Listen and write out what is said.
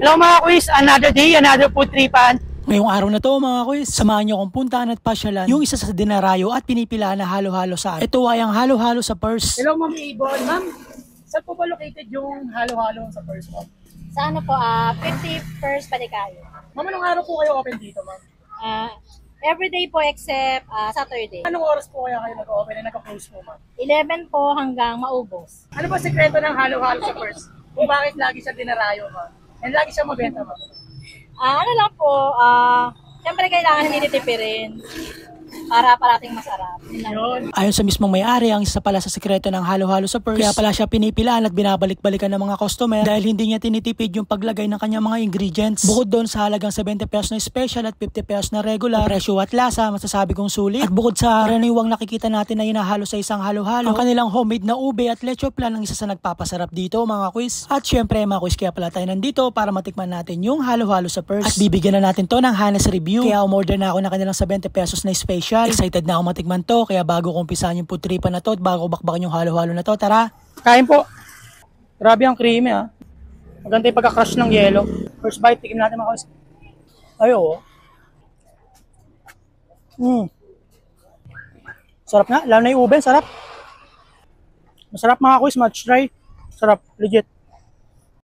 Hello mga quiz, another day, another food tripan. Ngayong araw na to mga quiz, samahan niyo akong puntahan at pasyalan yung isa sa dinarayo at pinipilaan na halo-halo sa atin. Ito ay ang halo-halo sa Purse. Hello Ma'am Ibon. Ma'am, saan po ba located yung halo-halo sa Purse mo? Sa ano po, 51st Palikayo. Ma'am, anong araw po kayo open dito ma'am? Everyday po except Saturday. Anong oras po kaya kayo nag-open and nag-close po ma'am? 11 po hanggang maubos. Ano ba sekreto ng halo-halo sa Purse? Kung bakit lagi siya dinarayo ma'am? And lagi siya mabenta ma'am? Ano lang po, siyempre kailangan hindi nitipirin para parating masarap. Yun. Ayon sa mismong may-ari, ang isa pala sa sekreto ng halo-halo sa Purse, kaya pala siya pinipilaan at binabalik-balikan ng mga customer dahil hindi niya tinitipid yung paglagay ng kanyang mga ingredients. Bukod doon sa halagang 70 pesos na special at 50 pesos na regular, presyo at lasa, masasabi kong sulit. At bukod sa karaniwang nakikita natin na hinahalo sa isang halo-halo, ang kanilang homemade na ube at leche plan ang isa sa nagpapasarap dito mga quiz. At syempre mga quiz, kaya pala tayo nandito para matikman natin yung halo-halo sa Purse. At bibigyan na natin to ng honest review. Kaya umorder na ako ng kanilang 70 pesos na special. Excited na ako matikman to, kaya bago ko umpisahan yung food tripan na to at bago bakbakan yung halo-halo na to, tara! Kain po. Grabe ang creamy ha. Maganda yung pagka-crush ng yelo. First bite, tikim natin mga quiz. Ay oo. Sarap nga, lalo na yung ube, sarap. Masarap mga quiz, match try. Sarap, legit.